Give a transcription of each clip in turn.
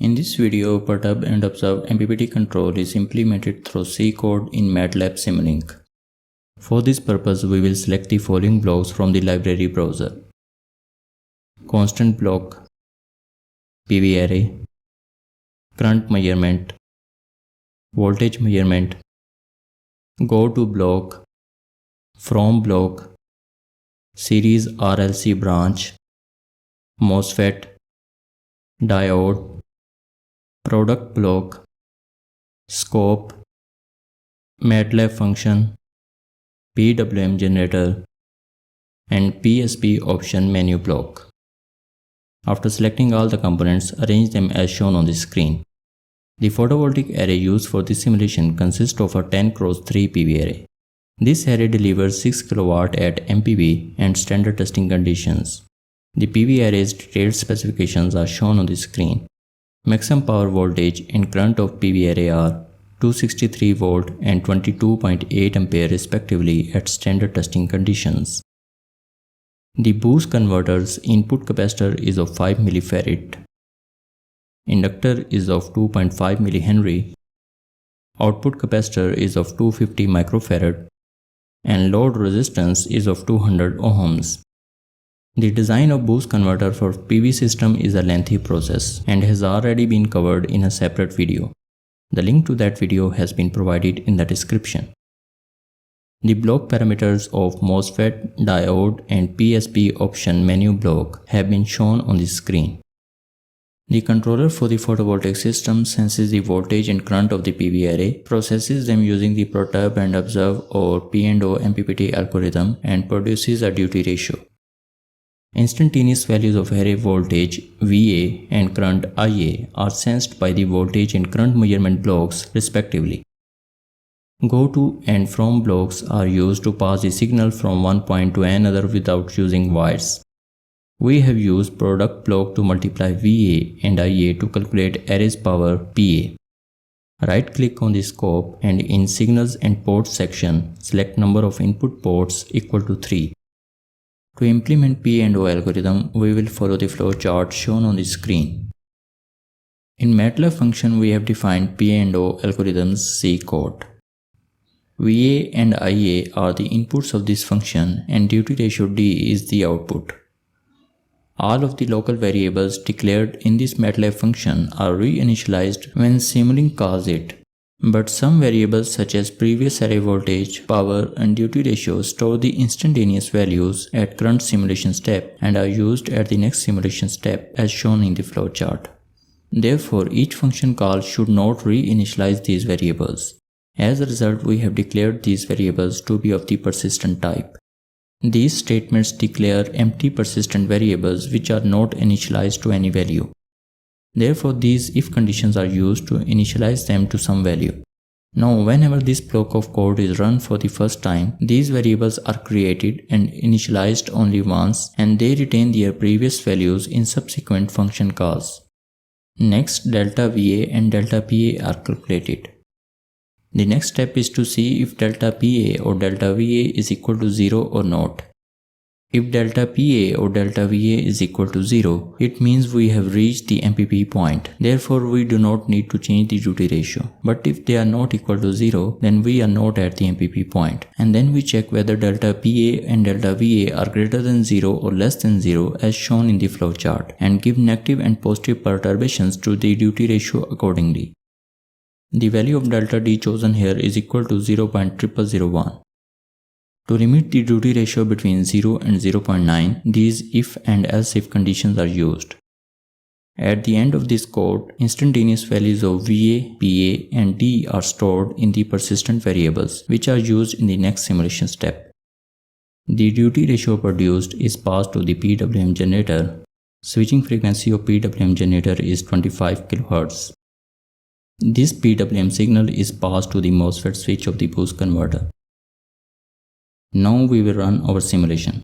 In this video, Perturb and Observe MPPT control is implemented through C code in MATLAB Simulink. For this purpose, we will select the following blocks from the library browser: constant block, PV array, current measurement, voltage measurement, go to block, from block, series RLC branch, MOSFET, diode, product block, scope, MATLAB function, PWM generator, and PSP option menu block. After selecting all the components, arrange them as shown on the screen. The photovoltaic array used for this simulation consists of a 10x3 PV array. This array delivers 6 kW at MPV and standard testing conditions. The PV array's detailed specifications are shown on the screen. Maximum power voltage and current of PV array are 263 volt and 22.8 ampere respectively at standard testing conditions. The boost converter's input capacitor is of 5 millifarad. Inductor is of 2.5 millihenry. Output capacitor is of 250 microfarad. And load resistance is of 200 ohms. The design of boost converter for PV system is a lengthy process and has already been covered in a separate video. The link to that video has been provided in the description. The block parameters of MOSFET, diode, and PSP option menu block have been shown on the screen. The controller for the photovoltaic system senses the voltage and current of the PV array, processes them using the Perturb and Observe or P&O MPPT algorithm, and produces a duty ratio. Instantaneous values of array voltage VA and current IA are sensed by the voltage and current measurement blocks respectively. Go to and from blocks are used to pass the signal from one point to another without using wires. We have used product block to multiply VA and IA to calculate array's power PA. Right click on the scope and in Signals and Ports section, select number of input ports equal to 3. To implement P&O algorithm, we will follow the flowchart shown on the screen. In MATLAB function, we have defined P&O algorithm's C code. VA and IA are the inputs of this function and duty ratio D is the output. All of the local variables declared in this MATLAB function are reinitialized when Simulink calls it. But some variables such as previous array voltage, power, and duty ratio store the instantaneous values at current simulation step and are used at the next simulation step as shown in the flowchart. Therefore, each function call should not reinitialize these variables. As a result, we have declared these variables to be of the persistent type. These statements declare empty persistent variables which are not initialized to any value. Therefore, these if conditions are used to initialize them to some value. Now, whenever this block of code is run for the first time, these variables are created and initialized only once and they retain their previous values in subsequent function calls. Next, delta VA and delta PA are calculated. The next step is to see if delta PA or delta VA is equal to 0 or not. If delta PA or delta VA is equal to 0, it means we have reached the MPP point. Therefore, we do not need to change the duty ratio. But if they are not equal to 0, then we are not at the MPP point. And then we check whether delta PA and delta VA are greater than 0 or less than 0 as shown in the flowchart and give negative and positive perturbations to the duty ratio accordingly. The value of delta D chosen here is equal to 0.0001. To limit the duty ratio between 0 and 0.9, these if and else if conditions are used. At the end of this code, instantaneous values of VA, PA, and D are stored in the persistent variables, which are used in the next simulation step. The duty ratio produced is passed to the PWM generator. Switching frequency of PWM generator is 25 kHz. This PWM signal is passed to the MOSFET switch of the boost converter. Now we will run our simulation.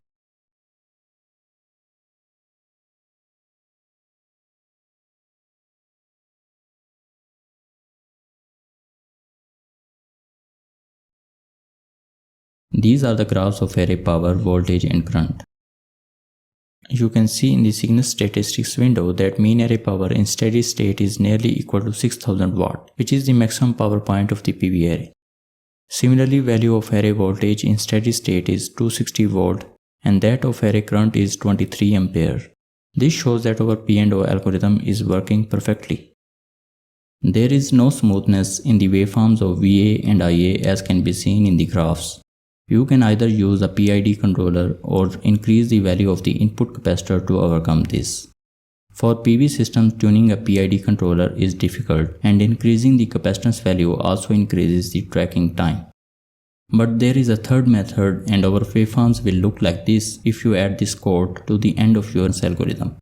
These are the graphs of array power, voltage, and current. you can see in the signal statistics window that mean array power in steady state is nearly equal to 6000 watt, which is the maximum power point of the PV array. Similarly, value of array voltage in steady state is 260 volt and that of array current is 23 ampere. This shows that our P&O algorithm is working perfectly. There is no smoothness in the waveforms of VA and IA as can be seen in the graphs. You can either use a PID controller or increase the value of the input capacitor to overcome this. For PV systems, tuning a PID controller is difficult and increasing the capacitance value also increases the tracking time. But there is a third method and our waveforms will look like this if you add this code to the end of your algorithm.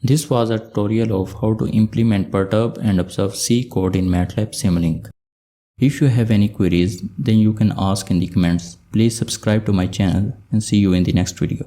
This was a tutorial of how to implement Perturb and observe C code in MATLAB SIMULINK. If you have any queries, then you can ask in the comments. Please subscribe to my channel and see you in the next video.